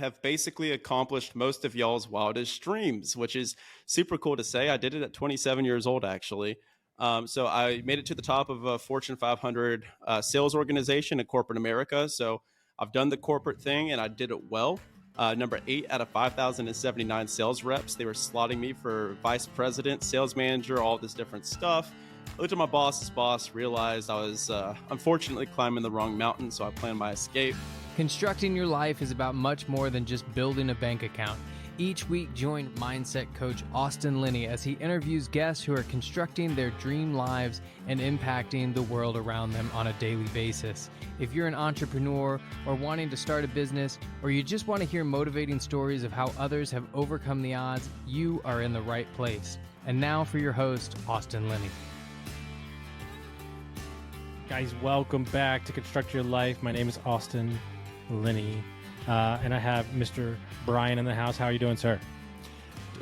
have basically accomplished most of y'all's wildest dreams, which is super cool to say. I did it at 27 years old, actually. So I made it to the top of a Fortune 500 sales organization in corporate America. So I've done the corporate thing and I did it well. Number 8 out of 5,079 sales reps. They were slotting me for vice president, sales manager, all this different stuff. I looked at my boss's boss, realized I was unfortunately climbing the wrong mountain, so I planned my escape. Constructing your life is about much more than just building a bank account. Each week, join mindset coach Austin Linney as he interviews guests who are constructing their dream lives and impacting the world around them on a daily basis. If you're an entrepreneur or wanting to start a business, or you just want to hear motivating stories of how others have overcome the odds, you are in the right place. And now for your host, Austin Linney. Guys, welcome back to Construct Your Life. My name is Austin Linney, and I have Mr. Brian in the house. How are you doing, sir?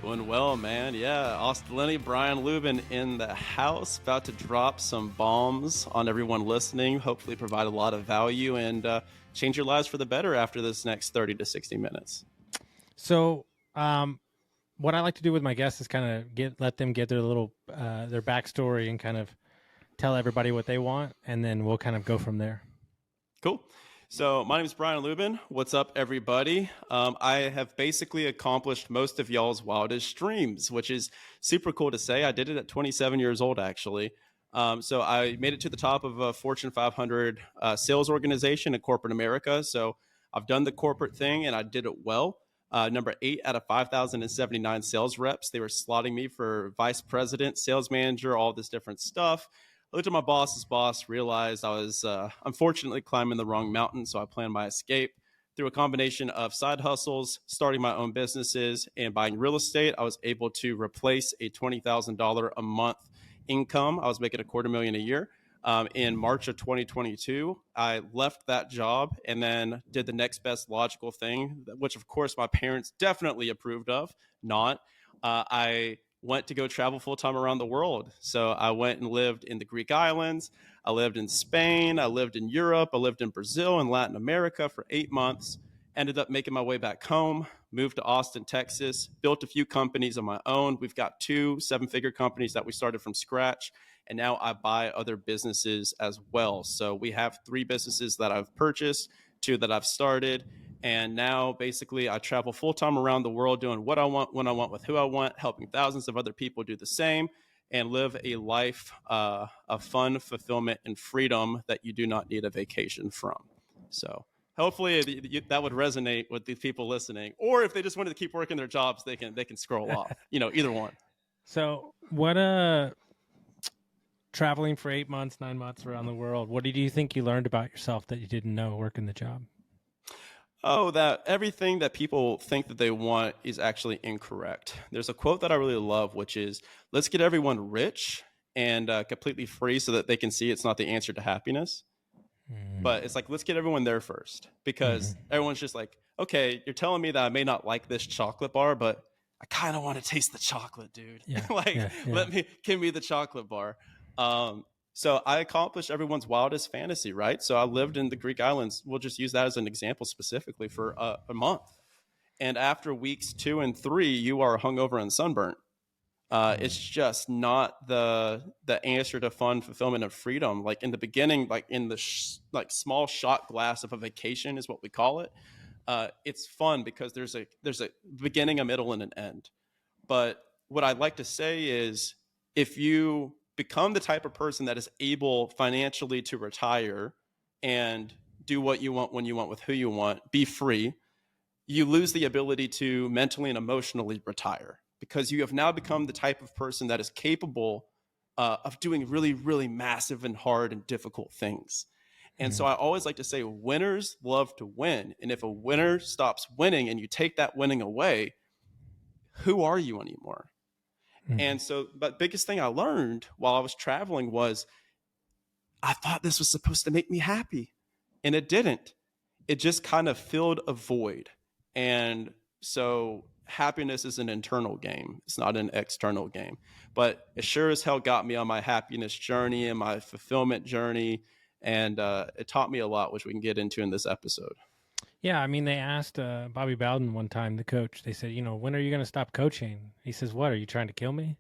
Doing well, man. Yeah, Austin Linney, Brian Luebben in the house, about to drop some bombs on everyone listening, hopefully provide a lot of value and change your lives for the better after this next 30 to 60 minutes. So what I like to do with my guests is kind of let them get their little their backstory and kind of tell everybody what they want, and then we'll kind of go from there. Cool. So my name is Brian Luebben. What's up, everybody? I have basically accomplished most of y'all's wildest dreams, which is super cool to say. I did it at 27 years old, actually. So I made it to the top of a Fortune 500 sales organization in corporate America. So I've done the corporate thing and I did it well. Number 8 out of 5,079 sales reps. They were slotting me for vice president, sales manager, all this different stuff. I looked at my boss's boss, realized I was unfortunately climbing the wrong mountain, so I planned my escape. Through a combination of side hustles, starting my own businesses, and buying real estate, I was able to replace a $20,000 a month income. I was making $250,000 a year. In March of 2022, I left that job and then did the next best logical thing, which of course my parents definitely approved of, not. I went to go travel full-time around the world. So I went and lived in the Greek islands. I lived in Spain. I lived in Europe. I lived in Brazil and Latin America for 8 months. Ended up making my way back home, moved to Austin, Texas, built a few companies of my own. We've got 2 7-figure companies that we started from scratch. And now I buy other businesses as well. So we have 3 businesses that I've purchased, 2 that I've started. And now basically I travel full-time around the world doing what I want, when I want, with who I want, helping thousands of other people do the same and live a life of fun, fulfillment, and freedom that you do not need a vacation from. So hopefully that would resonate with the people listening, or if they just wanted to keep working their jobs, they can scroll off, either one. So what traveling for 8 months, 9 months around the world, what did you think you learned about yourself that you didn't know working the job? Oh, that everything that people think that they want is actually incorrect. There's a quote that I really love, which is, let's get everyone rich and completely free so that they can see it's not the answer to happiness. But it's like, let's get everyone there first, because everyone's just like, okay, you're telling me that I may not like this chocolate bar, but I kind of want to taste the chocolate, dude. Yeah, give me the chocolate bar. So I accomplished everyone's wildest fantasy, right? So I lived in the Greek islands. We'll just use that as an example specifically for a month. And after weeks 2 and 3, you are hungover and sunburnt. It's just not the answer to fun, fulfillment, and freedom. Like in the beginning, like in the small shot glass of a vacation is what we call it. It's fun because there's a beginning, a middle, and an end. But what I'd like to say is, if you become the type of person that is able financially to retire and do what you want, when you want, with who you want, be free, you lose the ability to mentally and emotionally retire, because you have now become the type of person that is capable of doing really, really massive and hard and difficult things. And so I always like to say, winners love to win. And if a winner stops winning and you take that winning away, who are you anymore? And so, but biggest thing I learned while I was traveling was, I thought this was supposed to make me happy, and it didn't. It just kind of filled a void. And so happiness is an internal game. It's not an external game, but it sure as hell got me on my happiness journey and my fulfillment journey. And it taught me a lot, which we can get into in this episode. Yeah, I mean, they asked Bobby Bowden one time, the coach. They said, when are you going to stop coaching? He says, "What, are you trying to kill me?"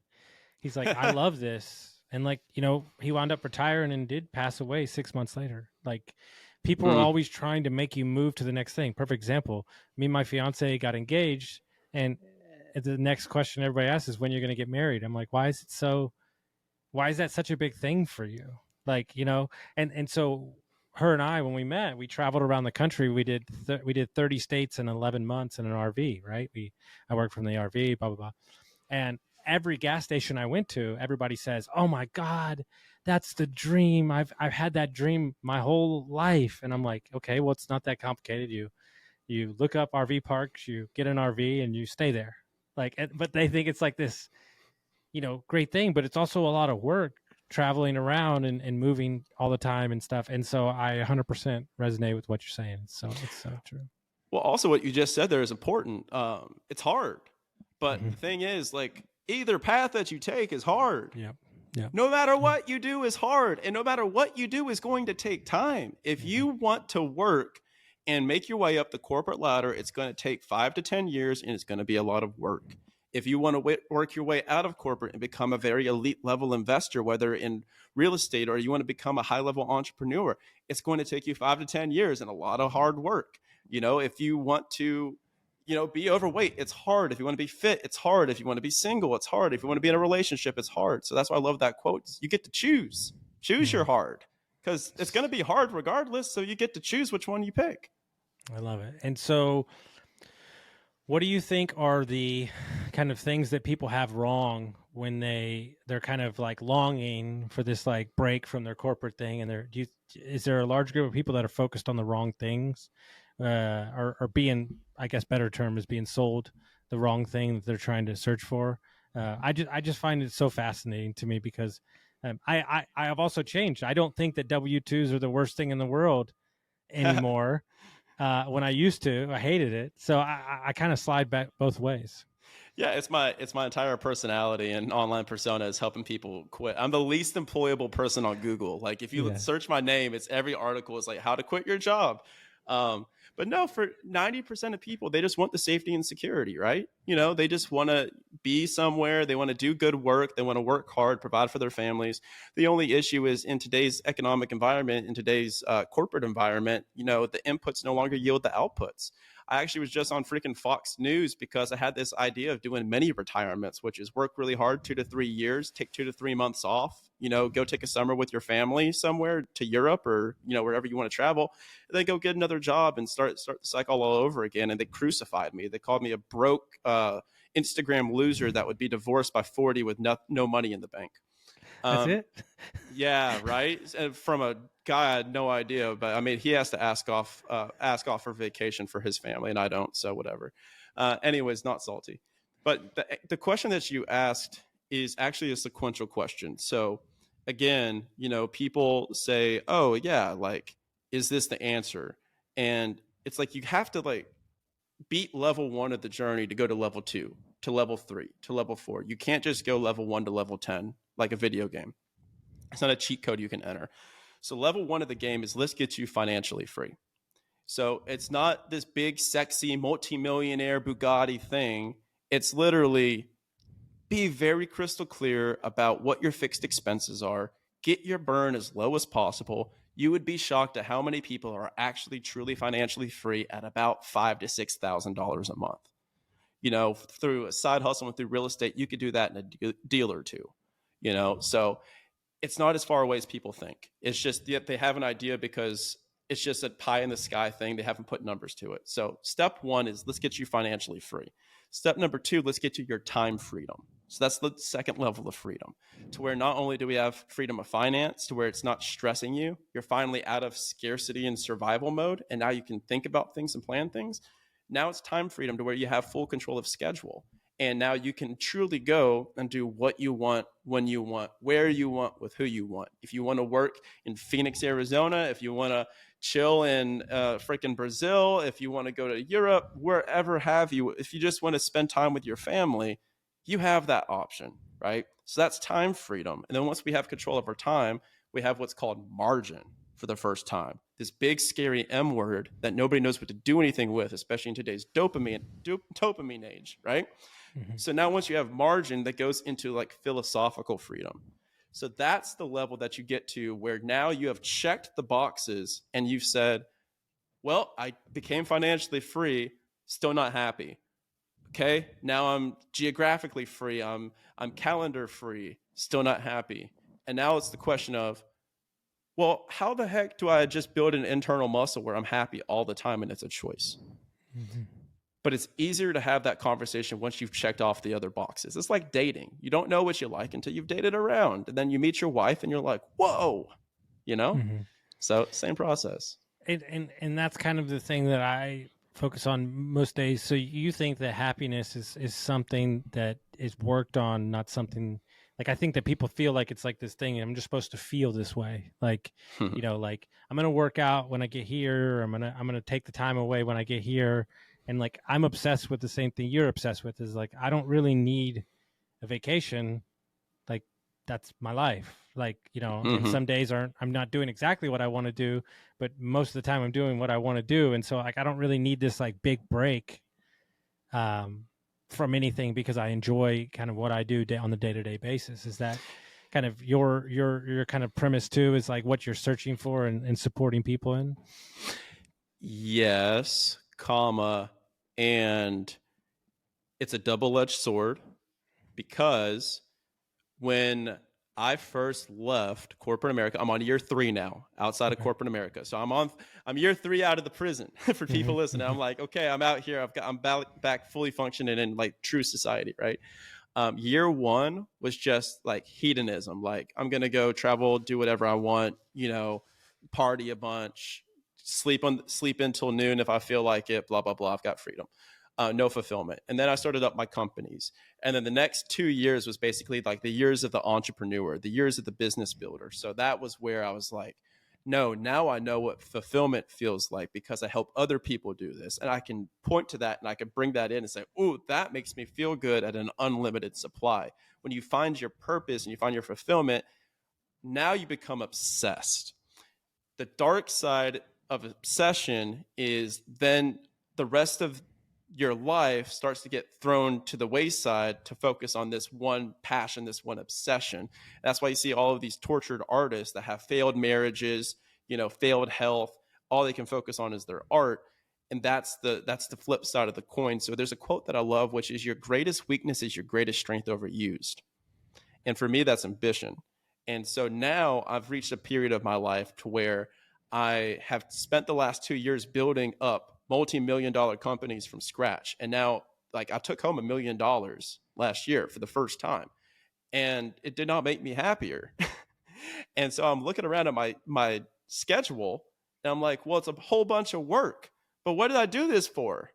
He's like, "I love this," and like, he wound up retiring and did pass away 6 months later. Like, people are Mm. always trying to make you move to the next thing. Perfect example: me and my fiance got engaged, and the next question everybody asks is, "When you're going to get married?" I'm like, "Why is it so? Why is that such a big thing for you?" Like, and so her and I, when we met, we traveled around the country. We did 30 states in 11 months in an RV, right? I worked from the RV, blah blah blah. And every gas station I went to, everybody says, "Oh my God, that's the dream. I've had that dream my whole life." And I'm like, "Okay, well, it's not that complicated. You look up RV parks, you get an RV, and you stay there." Like, but they think it's like this, great thing, but it's also a lot of work traveling around and moving all the time and stuff. And so I 100% resonate with what you're saying. It's so true. Well, also what you just said there is important. It's hard, but Mm-hmm. the thing is, like, either path that you take is hard. Yep. Yep. No matter what you do is hard, and no matter what you do is going to take time. If Mm-hmm. you want to work and make your way up the corporate ladder, it's going to take 5 to 10 years, and it's going to be a lot of work. If you want to work your way out of corporate and become a very elite level investor, whether in real estate or you want to become a high level entrepreneur, it's going to take you 5 to 10 years and a lot of hard work. If you want to be overweight, it's hard. If you want to be fit, it's hard. If you want to be single, it's hard. If you want to be in a relationship, it's hard. So that's why I love that quote. You get to choose Yeah. your hard, because it's going to be hard regardless. So you get to choose which one you pick. I love it. And so, what do you think are the kind of things that people have wrong when they're kind of like longing for this like break from their corporate thing? And is there a large group of people that are focused on the wrong things, or being, I guess, better term is being sold the wrong thing that they're trying to search for? I just find it so fascinating to me because I have also changed. I don't think that W-2s are the worst thing in the world anymore. When I used to, I hated it. So I kind of slide back both ways. Yeah, it's my entire personality and online persona is helping people quit. I'm the least employable person on Google. Like, if you Yeah. search my name, it's every article is like how to quit your job. Um, but no, for 90% of people, they just want the safety and security, right? They just want to be somewhere. They want to do good work. They want to work hard, provide for their families. The only issue is in today's economic environment, in today's corporate environment, the inputs no longer yield the outputs. I actually was just on freaking Fox News because I had this idea of doing mini retirements, which is work really hard 2 to 3 years, take 2 to 3 months off, go take a summer with your family somewhere to Europe or, wherever you want to travel, and then go get another job and start the cycle all over again. And they crucified me. They called me a broke Instagram loser that would be divorced by 40 with no money in the bank. That's Um, it. yeah, right. And from a guy I had no idea, but I mean, he has to ask off for vacation for his family, and I don't, so whatever. Anyways, not salty. But the question that you asked is actually a sequential question. So again, people say, "Oh yeah, like, is this the answer?" And it's like you have to like beat level one of the journey to go to level two, to level three, to level four. You can't just go level 1 to level 10 like a video game. It's not a cheat code you can enter. So level one of the game is let's get you financially free. So it's not this big, sexy, multimillionaire Bugatti thing. It's literally be very crystal clear about what your fixed expenses are. Get your burn as low as possible. You would be shocked at how many people are actually truly financially free at about $5,000 to $6,000 a month. Through a side hustle and through real estate, you could do that in a deal or two. So it's not as far away as people think. It's just that they have an idea because it's just a pie in the sky thing. They haven't put numbers to it. So step one is let's get you financially free. Step number two, let's get you your time freedom. So that's the second level of freedom, to where not only do we have freedom of finance, to where it's not stressing you, you're finally out of scarcity and survival mode, and now you can think about things and plan things. Now it's time freedom, to where you have full control of schedule. And now you can truly go and do what you want, when you want, where you want, with who you want. If you want to work in Phoenix, Arizona, if you want to chill in freaking Brazil, if you want to go to Europe, wherever have you, if you just want to spend time with your family, you have that option, right? So that's time freedom. And then once we have control of our time, we have what's called margin for the first time. this big scary M word that nobody knows what to do anything with, especially in today's dopamine age, right? Mm-hmm. So now once you have margin, that goes into like philosophical freedom. So that's the level that you get to where now you have checked the boxes and you've said, well, I became financially free, still not happy. Okay, now I'm geographically free. I'm calendar free, still not happy. And now it's the question of, well, how the heck do I just build an internal muscle where I'm happy all the time and it's a choice? Mm-hmm. But it's easier to have that conversation once you've checked off the other boxes. It's like dating. You don't know what you like until you've dated around. And then you meet your wife and you're like, whoa, you know? Mm-hmm. So same process. And that's kind of the thing that I focus on most days. So you think that happiness is something that is worked on, not something like, I think that people feel like it's like this thing and I'm just supposed to feel this way. Like, you know, like I'm going to work out when I get here. Or I'm going to take the time away when I get here. And like, I'm obsessed with the same thing you're obsessed with, is like, I don't really need a vacation. Like, that's my life. Like, you know, and some days I'm not doing exactly what I want to do, but most of the time I'm doing what I want to do. And so like, I don't really need this like big break from anything, because I enjoy kind of what I do on the day-to-day basis. Is that kind of your kind of premise too, is like what you're searching for and supporting people in? Yes, comma, and it's a double-edged sword, because when I first left corporate America, I'm on year 3 now outside of corporate America. So I'm year 3 out of the prison for people listening. I'm like, okay, I'm out here. I'm back fully functioning in like true society, right? Year 1 was just like hedonism. Like, I'm going to go travel, do whatever I want, you know, party a bunch, sleep until noon if I feel like it, blah, blah, blah. I've got freedom. No fulfillment. And then I started up my companies. And then the next 2 years was basically like the years of the entrepreneur, the years of the business builder. So that was where I was like, no, now I know what fulfillment feels like, because I help other people do this. And I can point to that and I can bring that in and say, ooh, that makes me feel good at an unlimited supply. When you find your purpose and you find your fulfillment, now you become obsessed. The dark side of obsession is then the rest of your life starts to get thrown to the wayside to focus on this one passion, this one obsession. That's why you see all of these tortured artists that have failed marriages, you know, failed health. All they can focus on is their art. And that's the flip side of the coin. So there's a quote that I love, which is, your greatest weakness is your greatest strength overused. And for me, that's ambition. And so now I've reached a period of my life to where I have spent the last 2 years building up multi-million-dollar companies from scratch. And now, like, I took home $1 million last year for the first time, and it did not make me happier. And so I'm looking around at my schedule and I'm like, well, it's a whole bunch of work, but what did I do this for?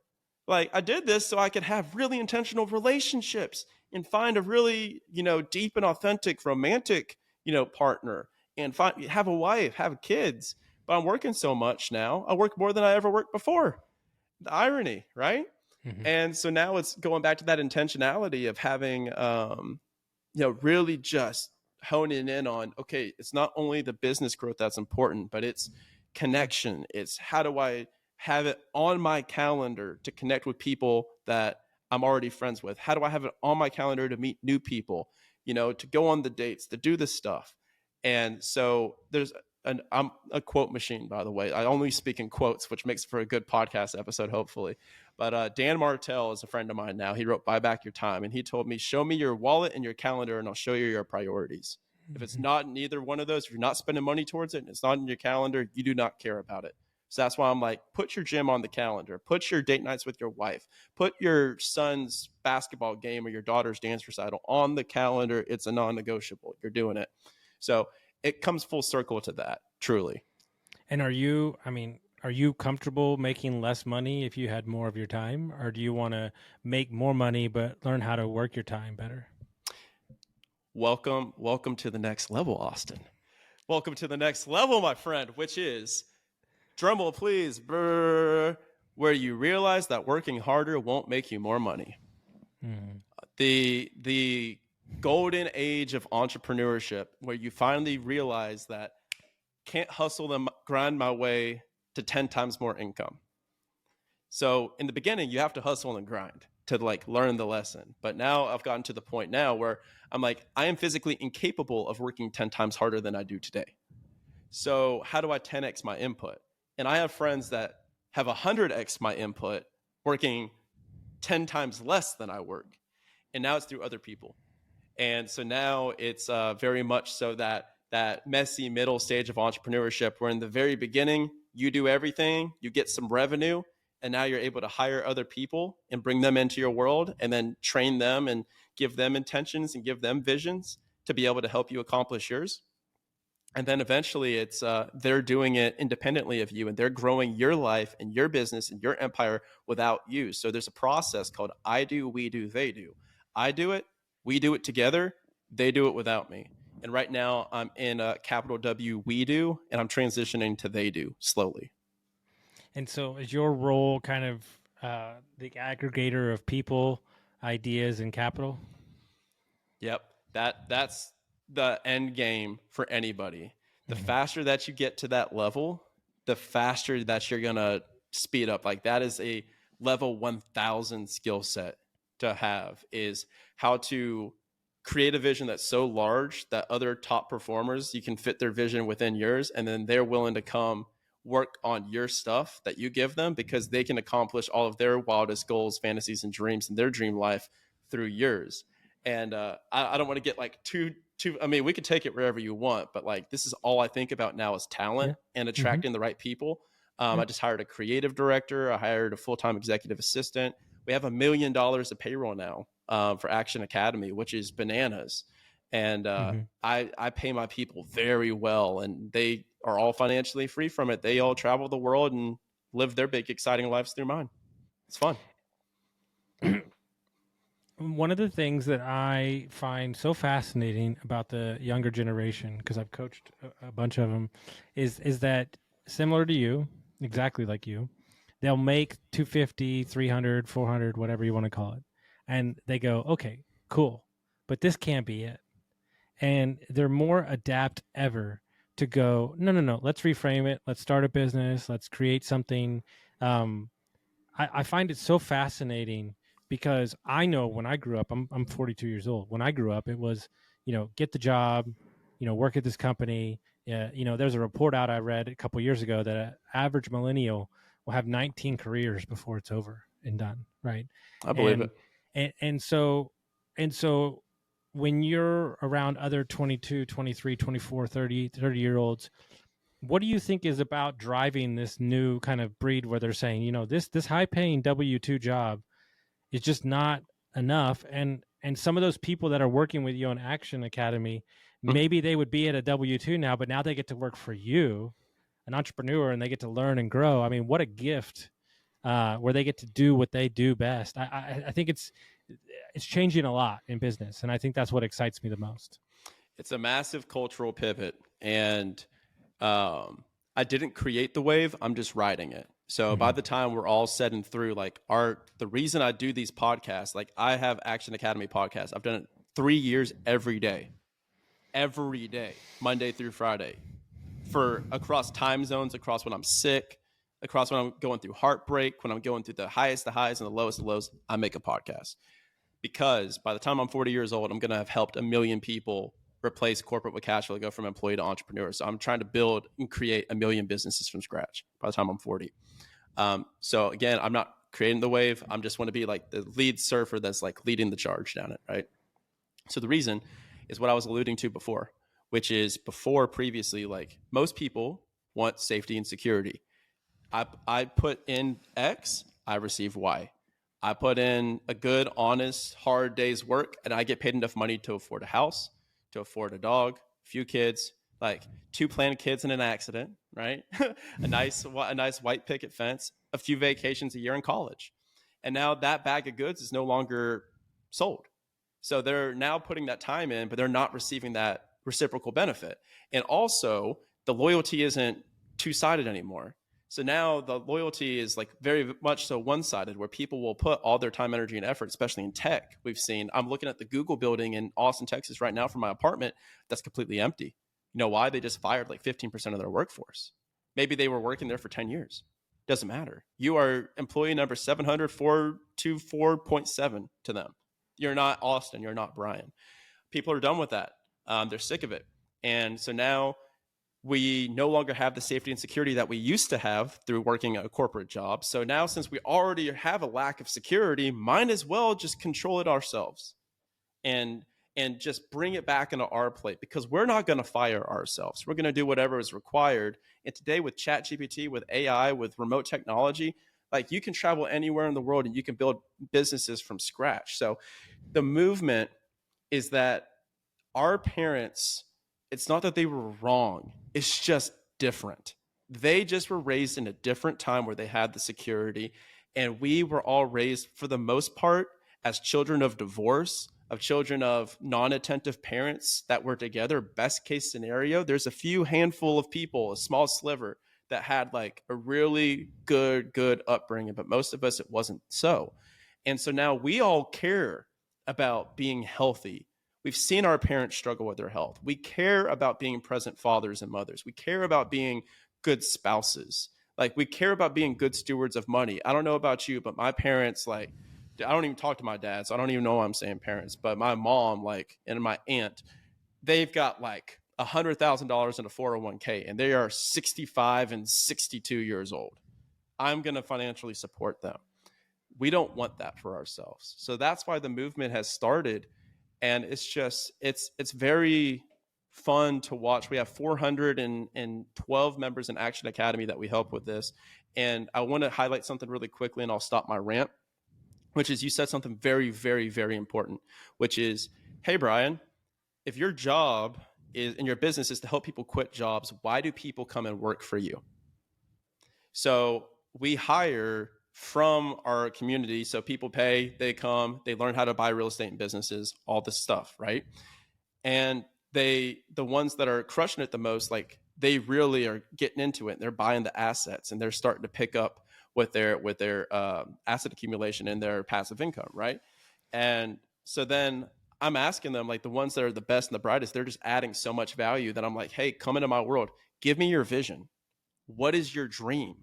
Like, I did this so I could have really intentional relationships and find a really, you know, deep and authentic romantic, you know, partner, and have a wife, have kids. But I'm working so much now. I work more than I ever worked before. The irony, right? Mm-hmm. And so now it's going back to that intentionality of having, you know, really just honing in on, okay, it's not only the business growth that's important, but it's connection. It's how do I have it on my calendar to connect with people that I'm already friends with? How do I have it on my calendar to meet new people, you know, to go on the dates, to do the stuff? And so I'm a quote machine, by the way. I only speak in quotes, which makes for a good podcast episode, hopefully. But Dan Martell is a friend of mine now. He wrote Buy Back Your Time, and he told me, show me your wallet and your calendar, and I'll show you your priorities. If it's not in either one of those, if you're not spending money towards it and it's not in your calendar, you do not care about it. So that's why I'm like, put your gym on the calendar, put your date nights with your wife, put your son's basketball game or your daughter's dance recital on the calendar. It's a non-negotiable. You're doing it. So it comes full circle to that, truly. And are you comfortable making less money if you had more of your time, or do you want to make more money but learn how to work your time better? Welcome to the next level, Austin. Welcome to the next level, my friend, which is, drumroll please, brr, where you realize that working harder won't make you more money. Mm-hmm. The golden age of entrepreneurship, where you finally realize that can't hustle and grind my way to 10 times more income. So in the beginning, you have to hustle and grind to like learn the lesson. But now I've gotten to the point now where I'm like, I am physically incapable of working 10 times harder than I do today. So how do I 10x my input? And I have friends that have 100x my input working 10 times less than I work. And now it's through other people. And so now it's very much so that messy middle stage of entrepreneurship where in the very beginning, you do everything, you get some revenue, and now you're able to hire other people and bring them into your world and then train them and give them intentions and give them visions to be able to help you accomplish yours. And then eventually it's they're doing it independently of you and they're growing your life and your business and your empire without you. So there's a process called I do, we do, they do. I do it, we do it together, they do it without me. And right now I'm in a capital W, we do, and I'm transitioning to they do slowly. And so is your role kind of the aggregator of people, ideas, and capital? Yep. That's the end game for anybody. The Mhm. faster that you get to that level, the faster that you're going to speed up. Like that is a level 1000 skill set to have, is how to create a vision that's so large that other top performers, you can fit their vision within yours, and then they're willing to come work on your stuff that you give them because they can accomplish all of their wildest goals, fantasies, and dreams in their dream life through yours. And I don't want to get like too. I mean, we could take it wherever you want, but like this is all I think about now is talent Yeah. and Mm-hmm. attracting the right people. Yeah. I just hired a creative director. I hired a full-time executive assistant. We have $1 million of payroll now for Action Academy, which is bananas. And Mm-hmm. I pay my people very well, and they are all financially free from it. They all travel the world and live their big, exciting lives through mine. It's fun. One of the things that I find so fascinating about the younger generation, because I've coached a bunch of them, is that similar to you, exactly like you, they'll make 250, 300, 400, whatever you want to call it. And they go, okay, cool, but this can't be it. And they're more adapt ever to go, no, let's reframe it. Let's start a business. Let's create something. I find it so fascinating because I know when I grew up, I'm 42 years old. When I grew up, it was, get the job, work at this company. There's a report out I read a couple years ago that an average millennial will have 19 careers before it's over and done. Right. I believe And, it. and so when you're around other 22, 23, 24, 30 year olds, what do you think is about driving this new kind of breed where they're saying, this high paying W-2 job is just not enough, and some of those people that are working with you on Action Academy, maybe they would be at a W-2 now, but now they get to work for you, an entrepreneur, and they get to learn and grow. I mean, what a gift where they get to do what they do best. I think it's changing a lot in business, and I think that's what excites me the most. It's a massive cultural pivot, and I didn't create the wave. I'm just riding it. So by the time we're all said and through, like the reason I do these podcasts, like I have Action Academy podcasts. I've done it 3 years every day, Monday through Friday, for across time zones, across when I'm sick, across when I'm going through heartbreak, when I'm going through the highest, the highs, and the lowest, the lows. I make a podcast because by the time I'm 40 years old, I'm going to have helped 1 million people replace corporate with cash flow, go from employee to entrepreneur. So I'm trying to build and create 1 million businesses from scratch by the time I'm 40. So again, I'm not creating the wave. I'm just want to be like the lead surfer that's like leading the charge down it, right? So the reason is what I was alluding to before, which is previously, like most people want safety and security. I put in X, I receive Y. I put in a good, honest, hard day's work, and I get paid enough money to afford a house, to afford a dog, a few kids, like 2 planned kids in an accident, right? a nice white picket fence, a few vacations a year in college. And now that bag of goods is no longer sold. So they're now putting that time in, but they're not receiving that reciprocal benefit. And also the loyalty isn't two-sided anymore. So now the loyalty is like very much so one-sided, where people will put all their time, energy, and effort, especially in tech. I'm looking at the Google building in Austin, Texas right now from my apartment that's completely empty. You know why? They just fired like 15% of their workforce. Maybe they were working there for 10 years. Doesn't matter. You are employee number 700,424.7 to them. You're not Austin. You're not Brian. People are done with that. They're sick of it. And so now we no longer have the safety and security that we used to have through working a corporate job. So now, since we already have a lack of security, might as well just control it ourselves and just bring it back into our plate, because we're not going to fire ourselves. We're going to do whatever is required. And today with ChatGPT, with AI, with remote technology, like you can travel anywhere in the world and you can build businesses from scratch. So the movement is that our parents, it's not that they were wrong, it's just different. They just were raised in a different time where they had the security. And we were all raised, for the most part, as children of divorce, of children of non-attentive parents that were together. Best case scenario, there's a few handful of people, a small sliver, that had like a really good upbringing, but most of us, it wasn't so. And so now we all care about being healthy. We've seen our parents struggle with their health. We care about being present fathers and mothers. We care about being good spouses. Like we care about being good stewards of money. I don't know about you, but my parents, like, I don't even talk to my dad, so I don't even know why I'm saying parents, but my mom, like, and my aunt, they've got like $100,000 in a 401k, and they are 65 and 62 years old. I'm going to financially support them. We don't want that for ourselves. So that's why the movement has started. And it's just, it's very fun to watch. We have 412 members in Action Academy that we help with this. And I want to highlight something really quickly, and I'll stop my rant, which is you said something very, very, very important, which is, hey, Brian, if your job is in your business is to help people quit jobs, why do people come and work for you? So we hire from our community. So people pay, they come, they learn how to buy real estate and businesses, all this stuff, right? And the ones that are crushing it the most, like they really are getting into it. They're buying the assets and they're starting to pick up with their asset accumulation and their passive income, right? And so then I'm asking them, like the ones that are the best and the brightest, they're just adding so much value that I'm like, hey, come into my world. Give me your vision. What is your dream?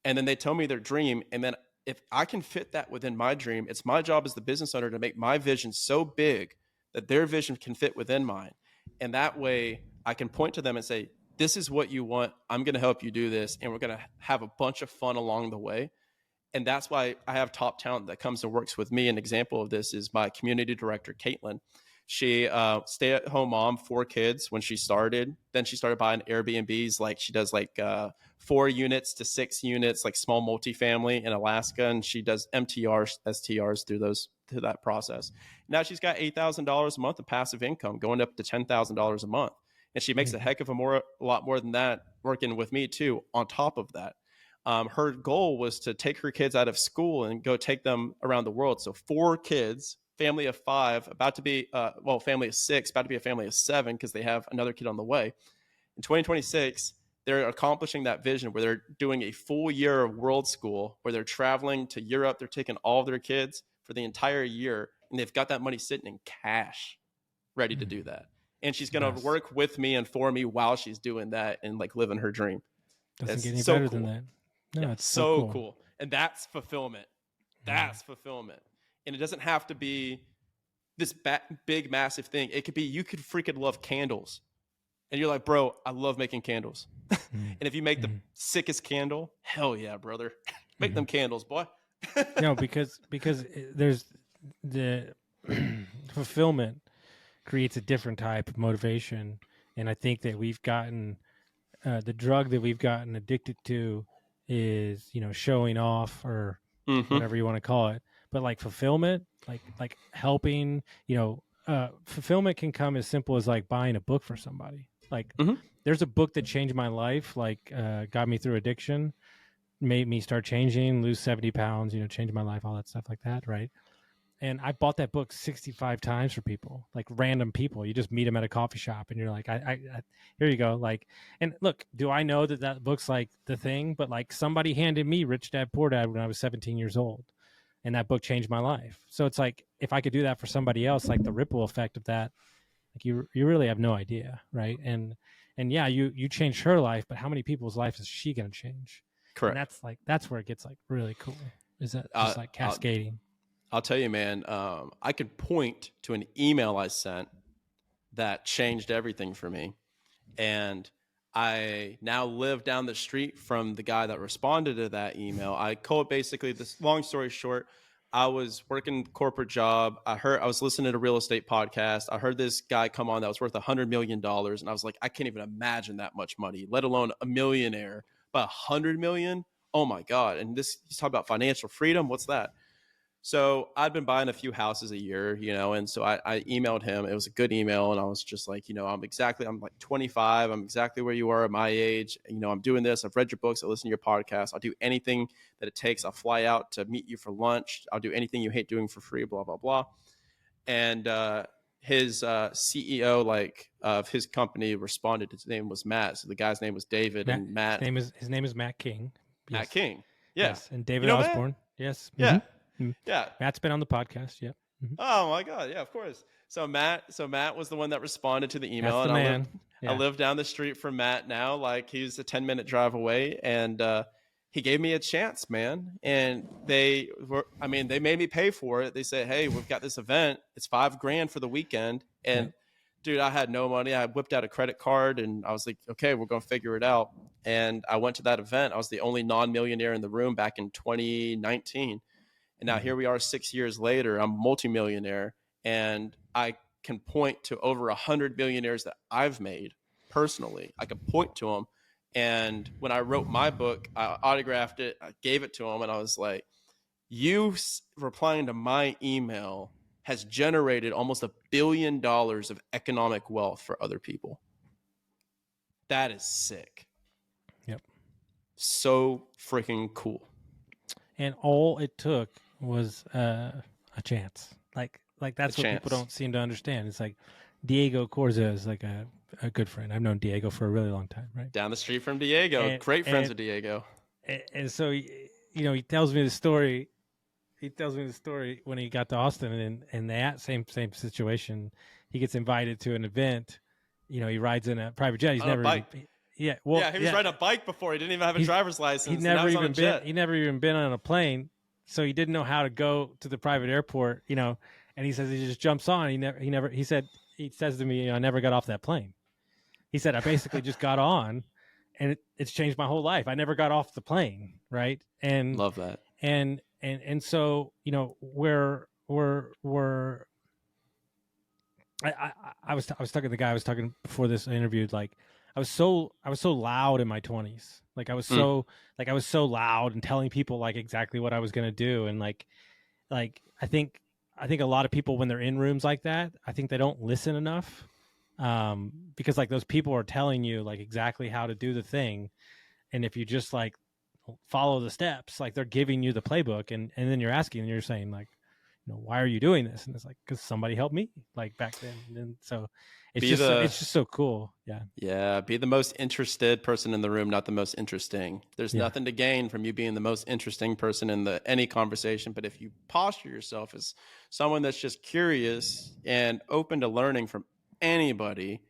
And then they tell me their dream. And then if I can fit that within my dream, it's my job as the business owner to make my vision so big that their vision can fit within mine. And that way I can point to them and say, this is what you want. I'm going to help you do this. And we're going to have a bunch of fun along the way. And that's why I have top talent that comes and works with me. An example of this is my community director, Caitlin. She stay-at-home mom, 4 kids when she started. Then she started buying Airbnbs. Like she does like 4 units to 6 units, like small multifamily in Alaska. And she does MTRs, STRs through that process. Now she's got $8,000 a month of passive income, going up to $10,000 a month. And she makes a heck of a lot more than that working with me too, on top of that. Her goal was to take her kids out of school and go take them around the world. So 4 kids, family of 5, about to be, family of 6, about to be a family of 7 because they have another kid on the way. In 2026, they're accomplishing that vision where they're doing a full year of world school, where they're traveling to Europe. They're taking all of their kids for the entire year, and they've got that money sitting in cash ready to do that. And she's going to work with me and for me while she's doing that and like living her dream. Doesn't get any better than that. No, yeah, it's so cool. And that's fulfillment. That's fulfillment. And it doesn't have to be this big, massive thing. It could be, you could freaking love candles. And you're like, bro, I love making candles. And if you make the sickest candle, hell yeah, brother. Make them candles, boy. No, because there's the fulfillment creates a different type of motivation. And I think that we've gotten, the drug that we've gotten addicted to is, showing off or whatever you want to call it. But like fulfillment, like helping, fulfillment can come as simple as like buying a book for somebody. Like there's a book that changed my life, like got me through addiction, made me start changing, lose 70 pounds, change my life, all that stuff like that. Right. And I bought that book 65 times for people, like random people. You just meet them at a coffee shop and you're like, I here you go. Like, and look, do I know that book's like the thing, but like somebody handed me Rich Dad Poor Dad when I was 17 years old. And that book changed my life. So it's like, if I could do that for somebody else, like the ripple effect of that, Like you really have no idea, right? And yeah, you changed her life, but how many people's life is she going to change? And Correct. that's where it gets like really cool. Is that Uh, just like I'll, cascading? I'll tell you, man. I could point to an email I sent that changed everything for me. And I now live down the street from the guy that responded to that email. I code basically this long story short. I was working corporate job. I was listening to a real estate podcast. I heard this guy come on that was worth $100 million. And I was like, I can't even imagine that much money, let alone a millionaire, but 100 million. Oh my God. And he's talking about financial freedom. What's that? So I'd been buying a few houses a year, and so I emailed him. It was a good email. And I was just like, I'm like 25. I'm exactly where you are at my age. I'm doing this. I've read your books. I listen to your podcast. I'll do anything that it takes. I'll fly out to meet you for lunch. I'll do anything you hate doing for free, blah, blah, blah. And his CEO, of his company responded. His name was Matt. So the guy's name was David. Matt, and Matt. His name is Matt King. Yes. Matt King. Yeah. Yes. And David Osborne. Matt? Yes. Yeah. Mm-hmm. Yeah. Matt's been on the podcast. Yep. Mm-hmm. Oh my God. Yeah, of course. So Matt was the one that responded to the email. That's the man. I live down the street from Matt now. Like, he's a 10-minute drive away. And he gave me a chance, man. And they made me pay for it. They said, hey, we've got this event. It's $5,000 for the weekend. And dude, I had no money. I whipped out a credit card and I was like, okay, we're going to figure it out. And I went to that event. I was the only non-millionaire in the room back in 2019. And now here we are 6 years later. I'm a multimillionaire, and I can point to over 100 millionaires that I've made personally. I can point to them. And when I wrote my book, I autographed it. I gave it to them, and I was like, you replying to my email has generated almost $1 billion of economic wealth for other people. That is sick. Yep. So freaking cool. And all it took was a chance. Like that's what people don't seem to understand. It's like Diego Corza is like a good friend. I've known Diego for a really long time, right? Down the street from Diego. Great friends with Diego. And so, he tells me the story. He tells me the story when he got to Austin, and in that same situation, he gets invited to an event. He rides in a private jet. He's on never a bike. He was riding a bike before. He didn't even have a driver's license. He never even been on a plane, so he didn't know how to go to the private airport. And he says he just jumps on. He says to me, I never got off that plane. He said I basically just got on, and it's changed my whole life. I never got off the plane, right? And love that. And so I was talking to the guy I was talking before this interview. Like, I was so loud in my 20s. Like, I was so loud and telling people like exactly what I was going to do. And like I think a lot of people, when they're in rooms like that, I think they don't listen enough, because like those people are telling you like exactly how to do the thing. And if you just like follow the steps, like they're giving you the playbook, and then you're asking and you're saying like, why are you doing this? And it's like, because somebody helped me like back then. And so it's just so cool. Yeah. Be the most interested person in the room, not the most interesting. There's nothing to gain from you being the most interesting person in any conversation. But if you posture yourself as someone that's just curious and open to learning from anybody,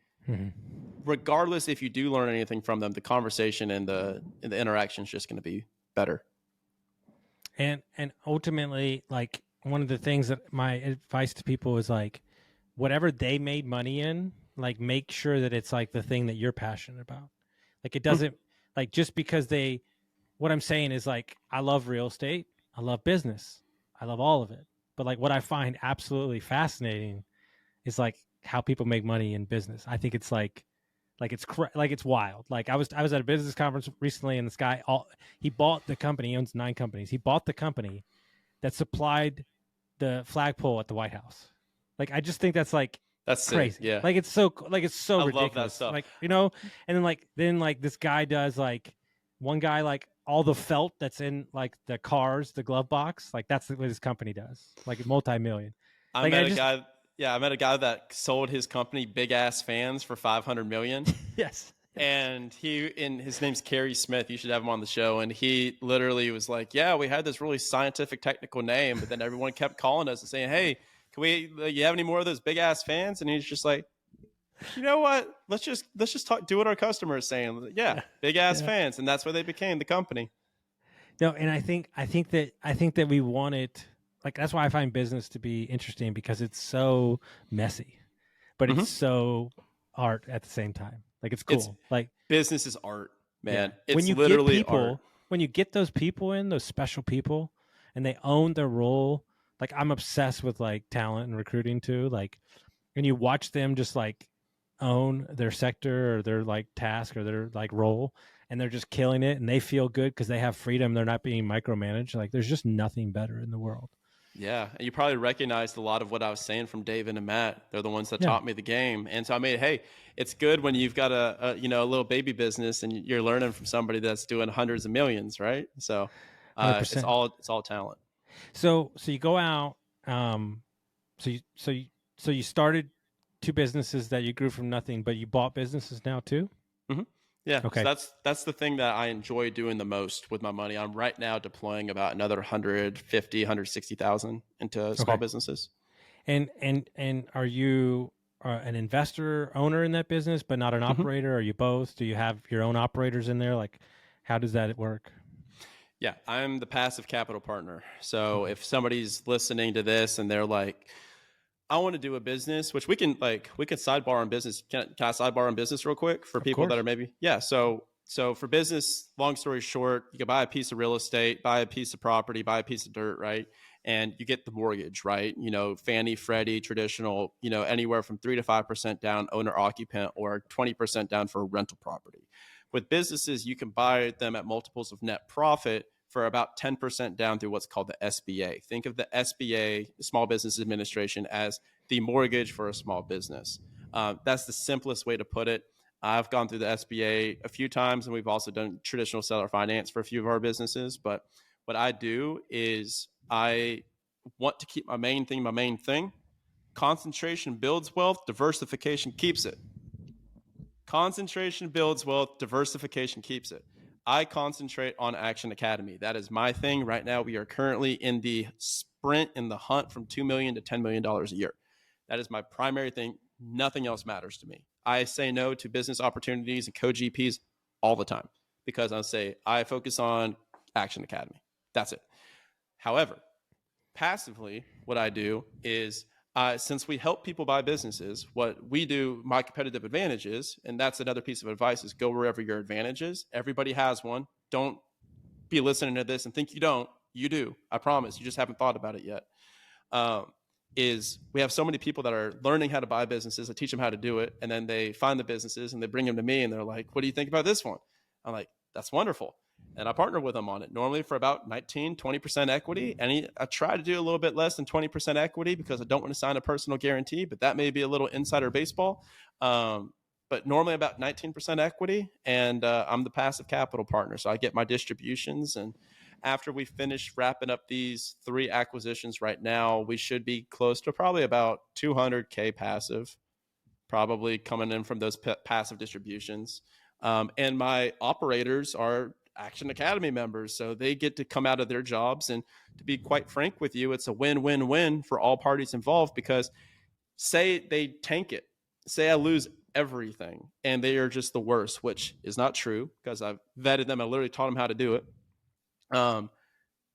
regardless if you do learn anything from them, the conversation and the interaction is just going to be better. And ultimately, like, one of the things that my advice to people is like, whatever they made money in, like, make sure that it's like the thing that you're passionate about. Like, it doesn't like, just because what I'm saying is like, I love real estate. I love business. I love all of it. But like, what I find absolutely fascinating is like how people make money in business. I think it's it's wild. Like, I was at a business conference recently, and this guy, he bought the company. He owns 9 companies. He bought the company that supplied the flagpole at the White House. Like, I just think that's crazy. Sick. Yeah. Like, it's so ridiculous. Love that stuff. Like, and then this guy does like, one guy, like, all the felt that's in like the cars, the glove box, like that's what his company does. Like, multi-million. I met a guy that sold his company big ass fans for $500 million. Yes. And his name's Kerry Smith. You should have him on the show. And he literally was like, yeah, we had this really scientific technical name, but then everyone kept calling us and saying, hey, you have any more of those big ass fans? And he's just like, You know what? Let's just talk. Do what our customer is saying. Yeah, Yeah. big ass Yeah. fans, and that's why they became the company. No, and I think that we want it, like, that's why I find business to be interesting, because it's so messy, but it's Hmm. so art at the same time. Like, it's It's cool. Like, business is art, yeah, man. when It's you get literally art. people, when you get those people in, those special people, and they own their role. Like, I'm obsessed with like talent and recruiting too. Like, and you watch them just like own their sector or their like task or their like role, and they're just killing it, and they feel good because they have freedom, they're not being micromanaged. Like, there's just nothing better in the world. Yeah, and you probably recognized a lot of what I was saying from David and Matt. They're the ones that Yeah, taught me the game, and so I mean, hey, it's good when you've got a little baby business and you're learning from somebody that's doing hundreds of millions, right? So, it's 100%. all talent. So you go out, um so you started two businesses that you grew from nothing, but you bought businesses now too. Hmm. Yeah, so Okay. that's the thing that I enjoy doing the most with my money. I'm right now deploying about another 150, 160,000 into small Okay. businesses. And are you an investor owner in that business, but not an Hmm. operator? Are you both? Do you have your own operators in there? Like, how does that work? Yeah, I'm the passive capital partner. So Okay. if somebody's listening to this and they're like, I want to do a business, which we can sidebar on business. Can I sidebar on business real quick for Of people that course. are maybe, yeah. So for business, long story short, you can buy a piece of real estate, buy a piece of property, buy a piece of dirt, right? And you get the mortgage, right? Fannie, Freddie, traditional, anywhere from 3 to 5% down, owner occupant, or 20% down for a rental property. With businesses, you can buy them at multiples of net profit for about 10% down through what's called the SBA. Think of the SBA, Small Business Administration, as the mortgage for a small business. That's the simplest way to put it. I've gone through the SBA a few times, and we've also done traditional seller finance for a few of our businesses. But what I do is I want to keep my main thing. Concentration builds wealth, diversification keeps it. Concentration builds wealth, diversification keeps it. I concentrate on Action Academy. That is my thing. Right now, we are currently in the sprint, in the hunt from $2 million to $10 million a year. That is my primary thing. Nothing else matters to me. I say no to business opportunities and co-GPs all the time because I focus on Action Academy. That's it. However, passively, what I do is since we help people buy businesses, what we do, my competitive advantage is, and that's another piece of advice, is go wherever your advantage is. Everybody has one. Don't be listening to this and think you don't. You do. I promise. You just haven't thought about it yet. Um, is we have so many people that are learning how to buy businesses. I teach them how to do it, and then they find the businesses and they bring them to me, and they're like, "What do you think about this one?" I'm like, "That's wonderful." And I partner with them on it, normally for about 19, 20% equity. And I try to do a little bit less than 20% equity because I don't want to sign a personal guarantee, but that may be a little insider baseball. Um, but normally about 19% equity. And I'm the passive capital partner. So I get my distributions. And after we finish wrapping up these 3 acquisitions right now, we should be close to probably about 200K passive, probably coming in from those passive distributions. And my operators are Action Academy members, so they get to come out of their jobs. And to be quite frank with you, it's a win-win-win for all parties involved because say they tank it, say I lose everything and they are just the worst, which is not true because I've vetted them. I literally taught them how to do it. Um,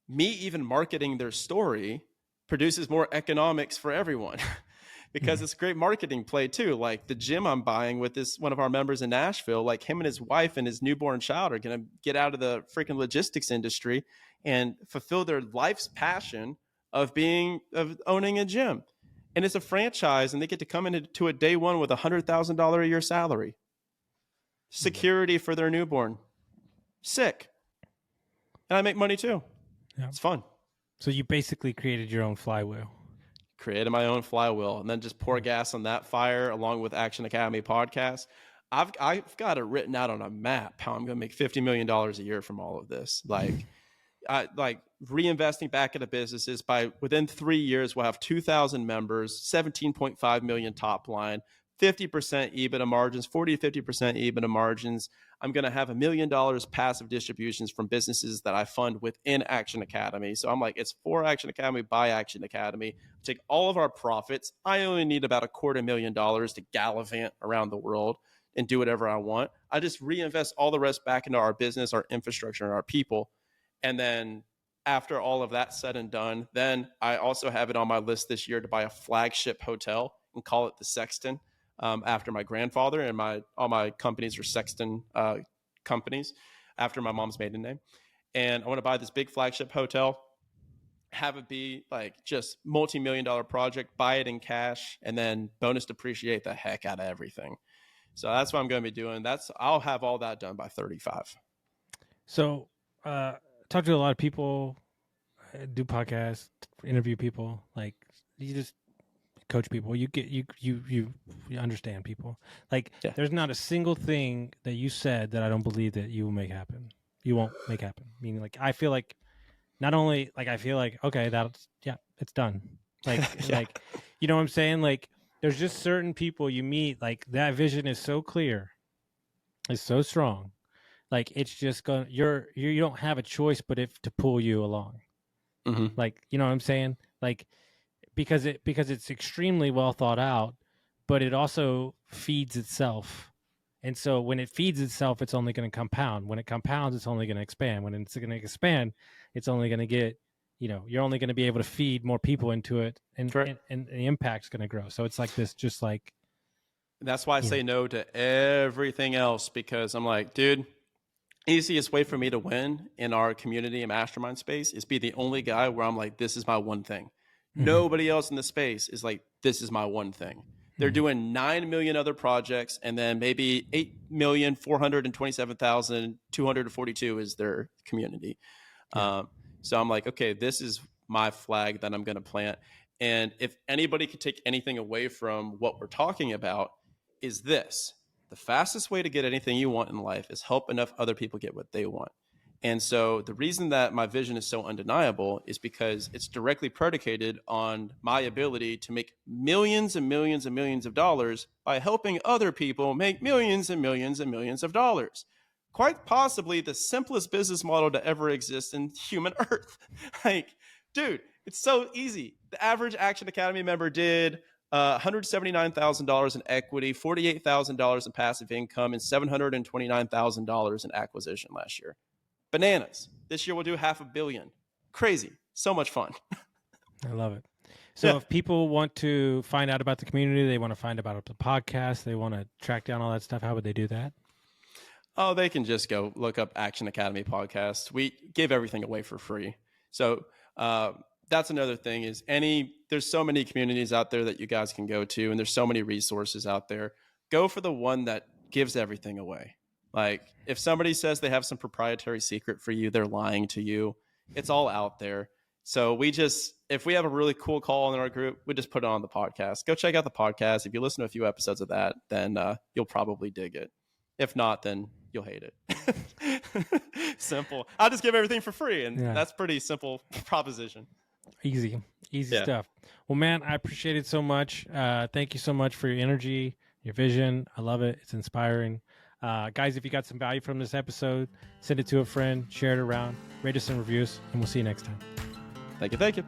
Me even marketing their story produces more economics for everyone because Mhm. it's a great marketing play too. Like the gym I'm buying with this one of our members in Nashville, like him and his wife and his newborn child are going to get out of the freaking logistics industry and fulfill their life's passion of owning a gym. And it's a franchise and they get to come into a day one with $100,000 a year salary, Yeah. security for their newborn. Sick. And I make money too. Yeah. It's fun. So you basically created your own flywheel. Created my own flywheel and then just pour gas on that fire along with Action Academy podcast. I've got it written out on a map how I'm going to make $50 million a year from all of this. Like reinvesting back into businesses by within 3 years, we'll have 2,000 members, 17.5 million top line, 50% EBITDA margins, 40 to 50% EBITDA margins. I'm going to have $1 million passive distributions from businesses that I fund within Action Academy. So I'm like, it's for Action Academy by Action Academy. Take all of our profits. I only need about $250,000 to gallivant around the world and do whatever I want. I just reinvest all the rest back into our business, our infrastructure, and our people. And then after all of that said and done, then I also have it on my list this year to buy a flagship hotel and call it the Sexton, after my grandfather, and all my companies are Sexton companies after my mom's maiden name. And I want to buy this big flagship hotel, have it be like just multi-million-dollar project, buy it in cash, and then bonus depreciate the heck out of everything. So that's what I'm going to be doing. I'll have all that done by 35. So, talk to a lot of people, do podcasts, interview people. Like, you just coach people. You get you understand people. Like, Yeah. There's not a single thing that you said that I don't believe that you will make happen. You won't make happen. Meaning, like, I feel like not only like I feel like okay, it's done. Like Yeah. like you know what I'm saying? Like, there's just certain people you meet. Like, that vision is so clear, it's so strong. Like, it's just going. You don't have a choice but if to pull you along. Mm-hmm. Like, you know what I'm saying? Like, because it's extremely well thought out, but it also feeds itself. And so when it feeds itself, it's only going to compound. When it compounds, it's only going to expand. When it's going to expand, it's only going to get, you're only going to be able to feed more people into it, and the impact's going to grow. So it's like this, just like. That's why I say no to everything else, because I'm like, dude, easiest way for me to win in our community and mastermind space is be the only guy where I'm like, this is my one thing. Mm-hmm. Nobody else in the space is like, this is my one thing. They're doing 9 million other projects, and then maybe 8,427,242 is their community. Yeah. So I'm like, okay, this is my flag that I'm going to plant. And if anybody could take anything away from what we're talking about, is this: the fastest way to get anything you want in life is help enough other people get what they want. And so the reason that my vision is so undeniable is because it's directly predicated on my ability to make millions and millions and millions of dollars by helping other people make millions and millions and millions of dollars. Quite possibly the simplest business model to ever exist in human earth. Like, dude, it's so easy. The average Action Academy member did $179,000 in equity, $48,000 in passive income, and $729,000 in acquisition last year. Bananas. This year we'll do $500 million. Crazy. So much fun. I love it. So if people want to find out about the community, they want to find out about the podcast, they want to track down all that stuff, how would they do that? Oh, they can just go look up Action Academy podcast. We give everything away for free. So that's another thing is there's so many communities out there that you guys can go to, and there's so many resources out there. Go for the one that gives everything away. Like, if somebody says they have some proprietary secret for you, they're lying to you. It's all out there. So if we have a really cool call in our group, we just put it on the podcast. Go check out the podcast. If you listen to a few episodes of that, then you'll probably dig it. If not, then you'll hate it. Simple. I'll just give everything for free, and that's pretty simple proposition. Easy stuff. Well, man, I appreciate it so much. Thank you so much for your energy, your vision. I love it. It's inspiring. Guys, if you got some value from this episode, send it to a friend, share it around, rate us and reviews, and we'll see you next time. Thank you.